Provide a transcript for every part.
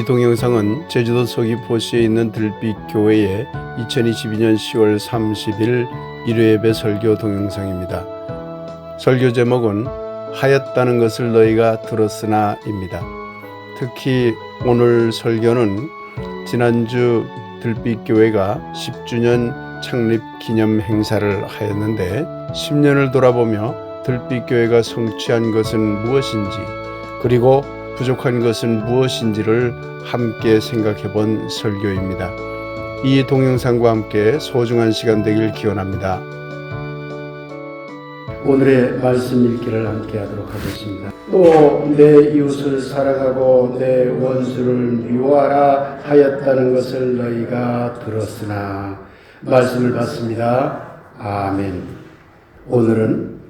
동영상은 제주도 서귀포시에 있는 들빛교회의 2022년 10월 30일 일요예배 설교 동영상입니다. 설교 제목은 하였다는 것을 너희가 들었으나입니다. 특히 오늘 설교는 지난주 들빛교회가 10주년 창립 기념 행사를 하였는데 10년을 돌아보며 들빛교회가 성취한 것은 무엇인지 그리고 부족한 것은 무엇인지를 함께 생각해 본 설교입니다. 이 동영상과 함께 소중한 시간 되길 기원합니다. 오늘의 말씀 읽기를 함께 하도록 하겠습니다. 또 내 이웃을 사랑하고 내 원수를 미워하라 하였다는 것을 너희가 들었으나. 말씀을 받습니다. 아멘. 오늘은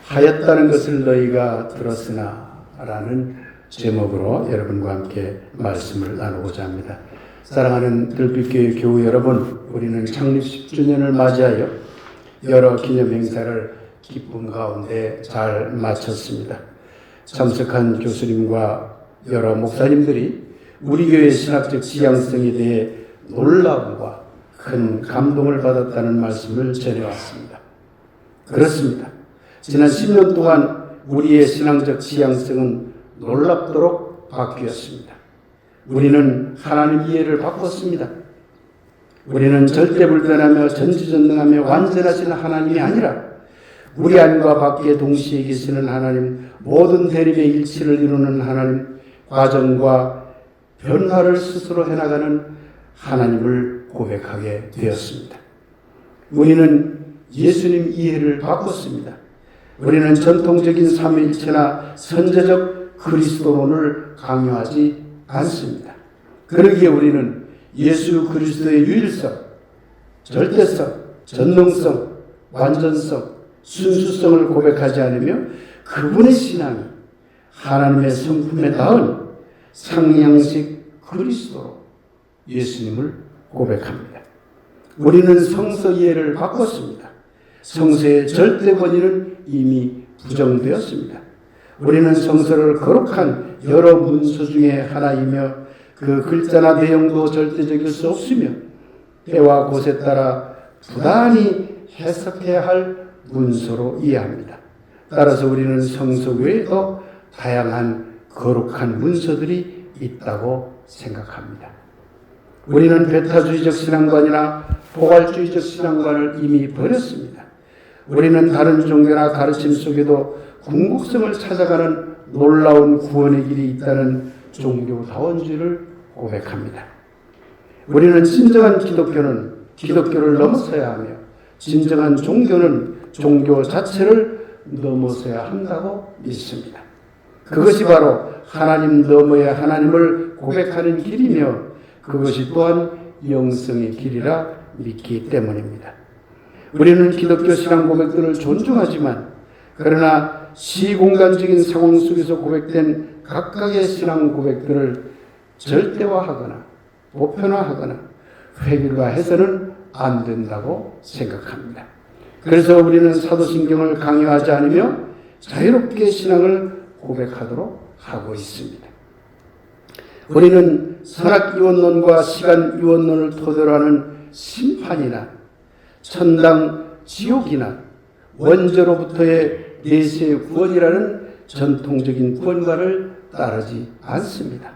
하였다는 것을 너희가 들었으나 라는 제목으로 여러분과 함께 말씀을 나누고자 합니다. 사랑하는 들빛교회 교우 여러분, 우리는 창립 10주년을 맞이하여 여러 기념 행사를 기쁨 가운데 잘 마쳤습니다. 참석한 교수님과 여러 목사님들이 우리 교회의 신학적 지향성에 대해 놀라움과 큰 감동을 받았다는 말씀을 전해왔습니다. 그렇습니다. 지난 10년 동안 우리의 신앙적 지향성은 놀랍도록 바뀌었습니다. 우리는 하나님 이해를 바꿨습니다. 우리는 절대불변하며 전지전능하며 완전하신 하나님이 아니라 우리 안과 밖에 동시에 계시는 하나님, 모든 대립의 일치를 이루는 하나님, 과정과 변화를 스스로 해나가는 하나님을 고백하게 되었습니다. 우리는 예수님 이해를 바꿨습니다. 우리는 전통적인 삼위일체나 선제적 그리스도론을 강요하지 않습니다. 그러기에 우리는 예수 그리스도의 유일성, 절대성, 전능성, 완전성, 순수성을 고백하지 않으며 그분의 신앙이 하나님의 성품에 닿은 상향식 그리스도로 예수님을 고백합니다. 우리는 성서 이해를 바꿨습니다. 성서의 절대 권위는 이미 부정되었습니다. 우리는 성서를 거룩한 여러 문서 중에 하나이며 그 글자나 내용도 절대적일 수 없으며 때와 곳에 따라 부단히 해석해야 할 문서로 이해합니다. 따라서 우리는 성서 외에도 다양한 거룩한 문서들이 있다고 생각합니다. 우리는 배타주의적 신앙관이나 포괄주의적 신앙관을 이미 버렸습니다. 우리는 다른 종교나 가르침 속에도 궁극성을 찾아가는 놀라운 구원의 길이 있다는 종교다원주의를 고백합니다. 우리는 진정한 기독교는 기독교를 넘어서야 하며 진정한 종교는 종교 자체를 넘어서야 한다고 믿습니다. 그것이 바로 하나님 너머의 하나님을 고백하는 길이며 그것이 또한 영성의 길이라 믿기 때문입니다. 우리는 기독교 신앙 고백들을 존중하지만 그러나 시공간적인 상황 속에서 고백된 각각의 신앙 고백들을 절대화하거나 보편화하거나 획일화해서는 안 된다고 생각합니다. 그래서 우리는 사도신경을 강요하지 않으며 자유롭게 신앙을 고백하도록 하고 있습니다. 우리는 선악이원론과 시간이원론을 토대로 하는 심판이나 천당, 지옥이나 원죄로부터의 내세의 구원이라는 전통적인 구원관을 따르지 않습니다.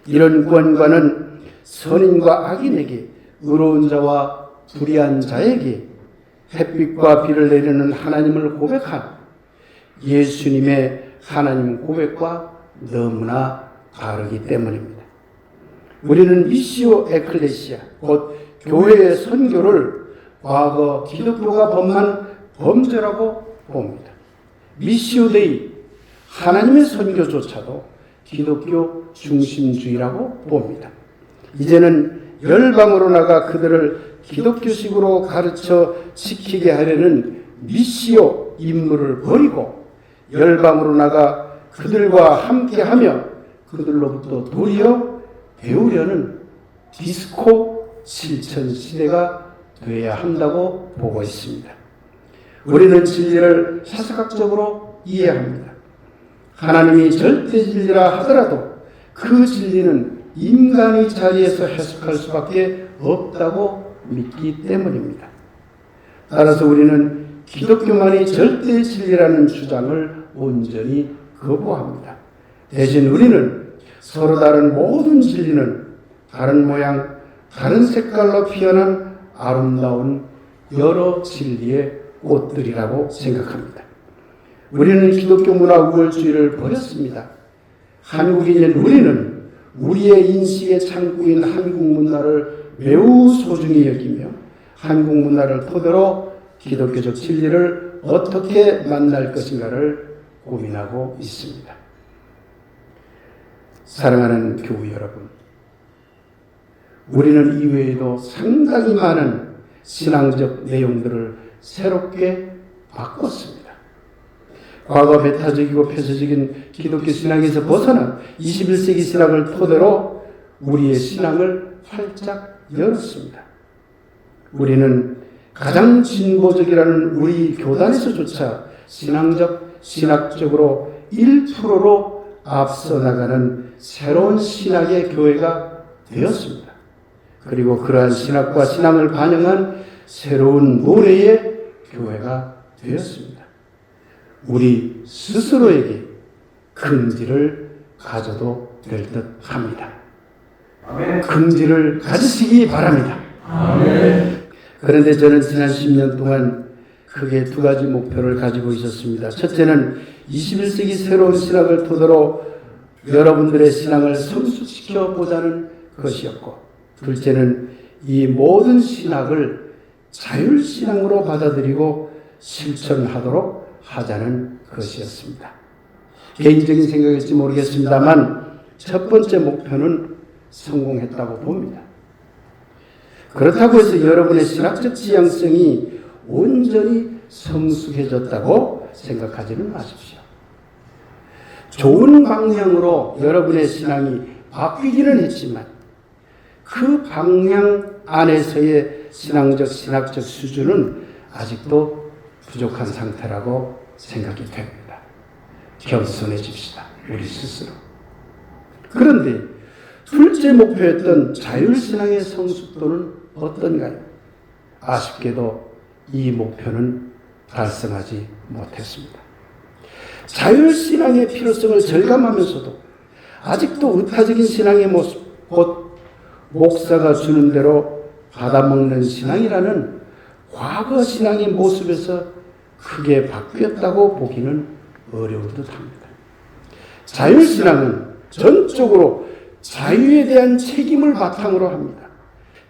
이런 구원관은 선인과 악인에게, 의로운 자와 불의한 자에게 햇빛과 비를 내리는 하나님을 고백한 예수님의 하나님 고백과 너무나 다르기 때문입니다. 우리는 미시오 에클레시아, 곧 교회의 선교를 과거 기독교가 범한 범죄라고 봅니다. 미시오 데이, 하나님의 선교조차도 기독교 중심주의라고 봅니다. 이제는 열방으로 나가 그들을 기독교식으로 가르쳐 지키게 하려는 미시오 임무를 버리고 열방으로 나가 그들과 함께하며 그들로부터 도리어 배우려는 디스코 실천 시대가 되어야 한다고 보고 있습니다. 우리는 진리를 사사각적으로 이해합니다. 하나님이 절대 진리라 하더라도 그 진리는 인간의 자리에서 해석할 수밖에 없다고 믿기 때문입니다. 따라서 우리는 기독교만이 절대 진리라는 주장을 온전히 거부합니다. 대신 우리는 서로 다른 모든 진리는 다른 모양, 다른 색깔로 피어난 아름다운 여러 진리의 꽃들이라고 생각합니다. 우리는 기독교 문화 우월주의를 버렸습니다. 한국인인 우리는 우리의 인식의 창구인 한국 문화를 매우 소중히 여기며 한국 문화를 토대로 기독교적 진리를 어떻게 만날 것인가를 고민하고 있습니다. 사랑하는 교우 여러분, 우리는 이외에도 상당히 많은 신앙적 내용들을 새롭게 바꿨습니다. 과거 배타적이고 폐쇄적인 기독교 신앙에서 벗어난 21세기 신학을 토대로 우리의 신앙을 활짝 열었습니다. 우리는 가장 진보적이라는 우리 교단에서조차 신학적으로 1%로 앞서 나가는 새로운 신학의 교회가 되었습니다. 그리고 그러한 신학과 신앙을 반영한 새로운 노래의 교회가 되었습니다. 우리 스스로에게 긍지를 가져도 될 듯 합니다. 긍지를 가지시기 바랍니다. 아멘. 그런데 저는 지난 10년 동안 크게 두 가지 목표를 가지고 있었습니다. 첫째는 21세기 새로운 신학을 토대로 여러분들의 신앙을 성숙시켜 보자는 것이었고, 둘째는 이 모든 신학을 자율신앙으로 받아들이고 실천하도록 하자는 것이었습니다. 개인적인 생각일지 모르겠습니다만 첫 번째 목표는 성공했다고 봅니다. 그렇다고 해서 여러분의 신학적 지향성이 온전히 성숙해졌다고 생각하지는 마십시오. 좋은 방향으로 여러분의 신앙이 바뀌기는 했지만 그 방향 안에서의 신학적 수준은 아직도 부족한 상태라고 생각이 됩니다. 겸손해집시다. 우리 스스로. 그런데 둘째 목표였던 자율신앙의 성숙도는 어떤가요? 아쉽게도 이 목표는 달성하지 못했습니다. 자율신앙의 필요성을 절감하면서도 아직도 의타적인 신앙의 모습, 곧 목사가 주는 대로 받아먹는 신앙이라는 과거 신앙의 모습에서 크게 바뀌었다고 보기는 어려울 듯합니다. 자율신앙은 전적으로 자유에 대한 책임을 바탕으로 합니다.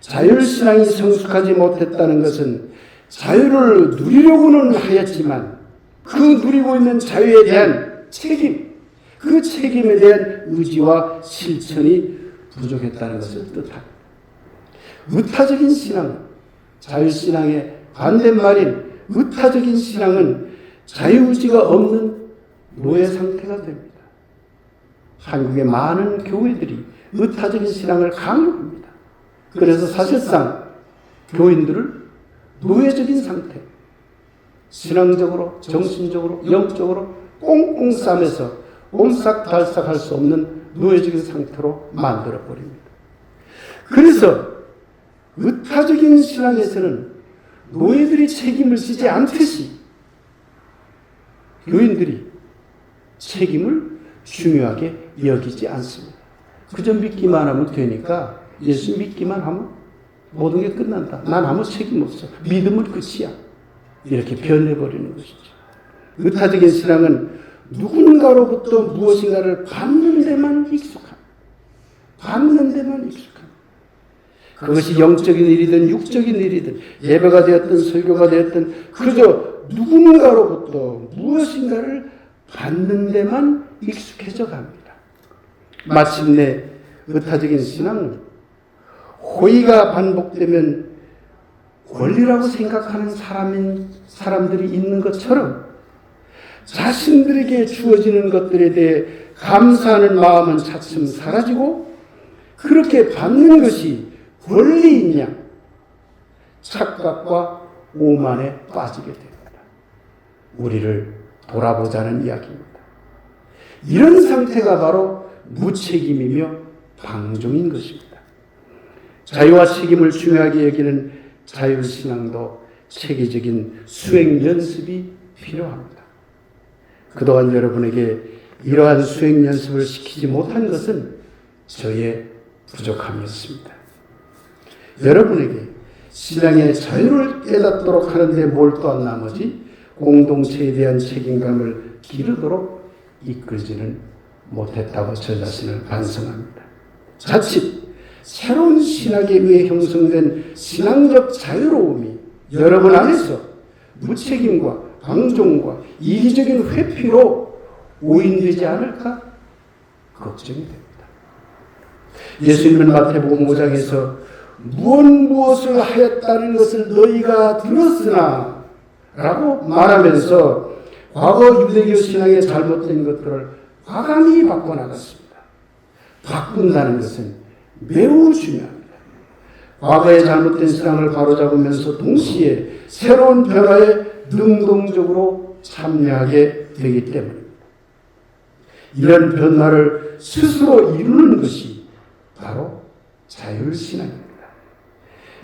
자율신앙이 성숙하지 못했다는 것은 자유를 누리려고는 하였지만 그 누리고 있는 자유에 대한 책임, 그 책임에 대한 의지와 실천이 부족했다는 것을 뜻합니다. 의타적인 신앙은, 자율신앙의 반대말인 의타적인 신앙은 자유의지가 없는 노예 상태가 됩니다. 한국의 많은 교회들이 의타적인 신앙을 강요합니다. 그래서 사실상 교인들을 노예적인 상태, 신앙적으로, 정신적으로, 영적으로 꽁꽁 싸매서 옴싹달싹할 수 없는 노예적인 상태로 만들어버립니다. 그래서 의타적인 신앙에서는 노예들이 책임을 지지 않듯이 교인들이 책임을 중요하게 여기지 않습니다. 그저 믿기만 하면 되니까 예수 믿기만 하면 모든 게 끝난다. 난 아무 책임 없어. 믿음은 끝이야. 이렇게 변해버리는 것이죠. 의타적인 신앙은 누군가로부터 무엇인가를 받는 데만 익숙합니다. 받는 데만 익숙합니다. 그것이 영적인 일이든 육적인 일이든 예배가 되었든 설교가 되었든 그저 누군가로부터 무엇인가를 받는 데만 익숙해져 갑니다. 마침내 의타적인 신앙은 호의가 반복되면 권리라고 생각하는 사람들이 있는 것처럼 자신들에게 주어지는 것들에 대해 감사하는 마음은 차츰 사라지고 그렇게 받는 것이 권리인 양 착각과 오만에 빠지게 됩니다. 우리를 돌아보자는 이야기입니다. 이런 상태가 바로 무책임이며 방종인 것입니다. 자유와 책임을 중요하게 여기는 자유신앙도 체계적인 수행 연습이 필요합니다. 그동안 여러분에게 이러한 수행 연습을 시키지 못한 것은 저의 부족함이었습니다. 여러분에게 신앙의 자유를 깨닫도록 하는데 몰두한 나머지 공동체에 대한 책임감을 기르도록 이끌지는 못했다고 저 자신을 반성합니다. 자칫 새로운 신학에 의해 형성된 신앙적 자유로움이 여러분 안에서 무책임과 방종과 이기적인 회피로 오인되지 않을까 걱정이 됩니다. 예수님은 마태복음 5장에서 무엇을 하였다는 것을 너희가 들었으나 라고 말하면서 과거 유대교 신앙의 잘못된 것들을 과감히 바꿔나갔습니다. 바꾼다는 것은 매우 중요합니다. 과거의 잘못된 신앙을 바로잡으면서 동시에 새로운 변화에 능동적으로 참여하게 되기 때문입니다. 이런 변화를 스스로 이루는 것이 바로 자율신앙입니다.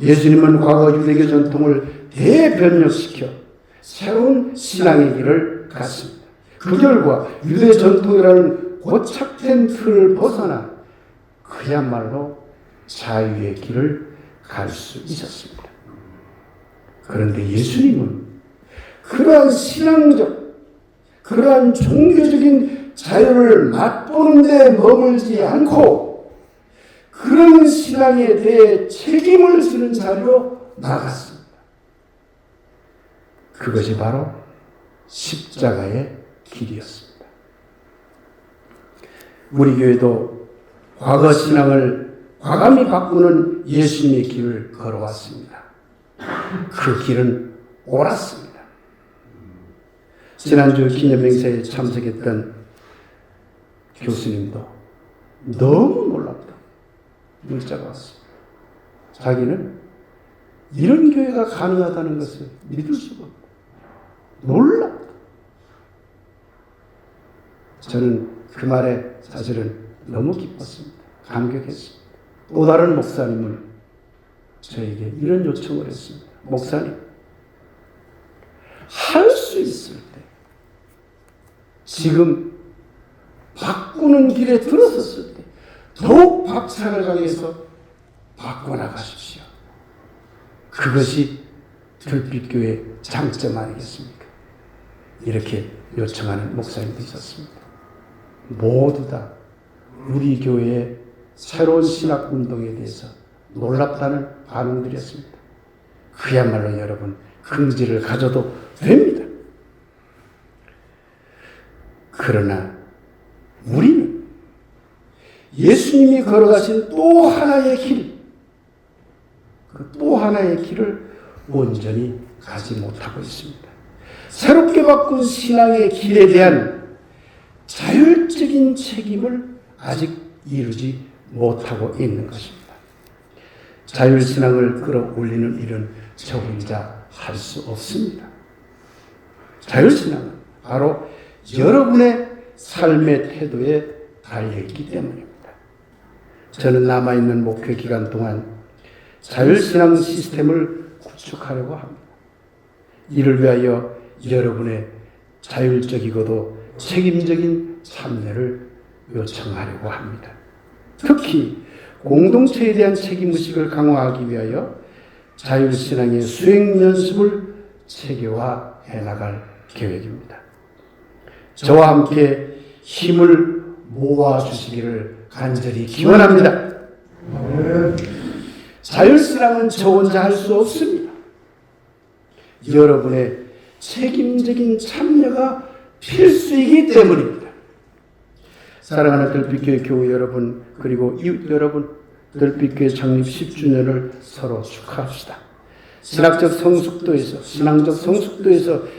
예수님은 과거 유대교 전통을 대변혁시켜 새로운 신앙의 길을 갔습니다. 그 결과 유대 전통이라는 고착된 틀을 벗어나 그야말로 자유의 길을 갈 수 있었습니다. 그런데 예수님은 그러한 신앙적, 그러한 종교적인 자유를 맛보는 데 머물지 않고 그런 신앙에 대해 책임을 지는 자리로 나갔습니다. 그것이 바로 십자가의 길이었습니다. 우리 교회도 과거 신앙을 과감히 바꾸는 예수님의 길을 걸어왔습니다. 그 길은 옳았습니다. 지난주 기념행사에 참석했던 교수님도 너무 놀랍다 문자가 왔습니다. 자기는 이런 교회가 가능하다는 것을 믿을 수가 없다. 놀랍다. 저는 그 말에 사실은 너무 기뻤습니다. 감격했습니다. 또 다른 목사님은 저에게 이런 요청을 했습니다. 목사님, 할 수 있을 때 지금 바꾸는 길에 들어섰을 때 더욱 박차를 가해서 바꿔나가십시오. 그것이 들빛교회의 장점 아니겠습니까? 이렇게 요청하는 목사님도 있었습니다. 모두 다 우리 교회의 새로운 신학 운동에 대해서 놀랍다는 반응들이었습니다. 그야말로 여러분 긍지를 가져도 됩니다. 그러나 우리는 예수님이 걸어가신 또 하나의 길, 그 또 하나의 길을 온전히 가지 못하고 있습니다. 새롭게 바꾼 신앙의 길에 대한 자율적인 책임을 아직 이루지 못하고 있는 것입니다. 자율신앙을 끌어올리는 일은 저 혼자 할 수 없습니다. 자율신앙은 바로 여러분의 삶의 태도에 달려있기 때문입니다. 저는 남아있는 목회 기간 동안 자율신앙 시스템을 구축하려고 합니다. 이를 위하여 여러분의 자율적이고도 책임적인 참여를 요청하려고 합니다. 특히 공동체에 대한 책임의식을 강화하기 위하여 자율신앙의 수행 연습을 체계화해 나갈 계획입니다. 저와 함께 힘을 모아주시기를 간절히 기원합니다. 자율신앙은 저 혼자 할 수 없습니다. 여러분의 책임적인 참여가 필수이기 때문입니다. 사랑하는 들빛교회 교우 여러분, 그리고 이웃 여러분, 들빛교회 창립 10주년을 서로 축하합시다. 신앙적 성숙도에서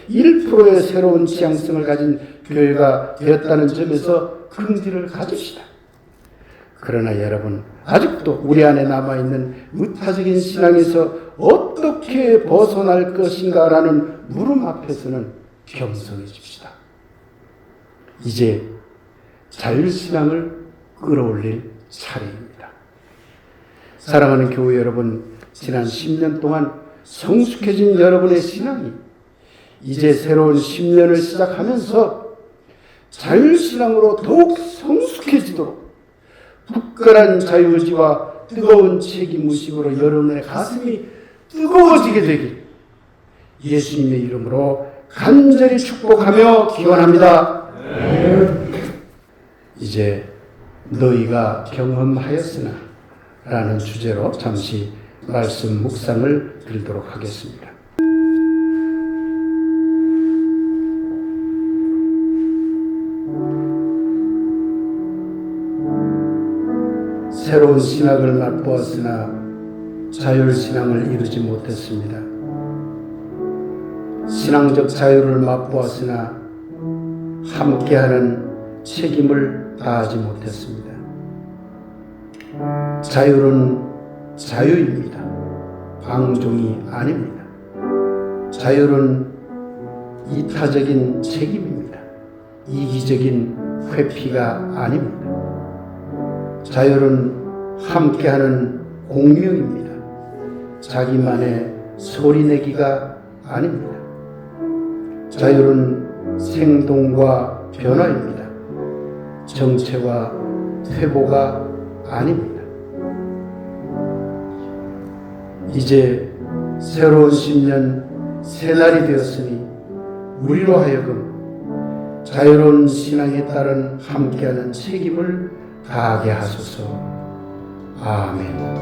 1%의 새로운 지향성을 가진 교회가 되었다는 점에서 긍지를 가집시다. 그러나 여러분, 아직도 우리 안에 남아있는 의타적인 신앙에서 어떻게 벗어날 것인가라는 물음 앞에서는 겸손해집시다. 이제 자율신앙을 끌어올릴 차례입니다. 사랑하는 교회 여러분, 지난 10년 동안 성숙해진 여러분의 신앙이 이제 새로운 10년을 시작하면서 자율신앙으로 더욱 성숙해지도록 굳건한 자유의지와 뜨거운 책임의식으로 여러분의 가슴이 뜨거워지게 되길 예수님의 이름으로 간절히 축복하며 기원합니다. 이제 너희가 경험하였으나 라는 주제로 잠시 말씀 묵상을 드리도록 하겠습니다. 새로운 신학을 맛보았으나 자율신앙을 이루지 못했습니다. 신앙적 자유를 맛보았으나 함께하는 책임을 다하지 못했습니다. 자율은 자유입니다. 방종이 아닙니다. 자율은 이타적인 책임입니다. 이기적인 회피가 아닙니다. 자율은 함께하는 공명입니다. 자기만의 소리내기가 아닙니다. 자율은 생동과 변화입니다. 정체와 퇴보가 아닙니다. 이제 새로운 10년 새날이 되었으니 우리로 하여금 자유로운 신앙에 따른 함께하는 책임을 다하게 하소서. 아멘.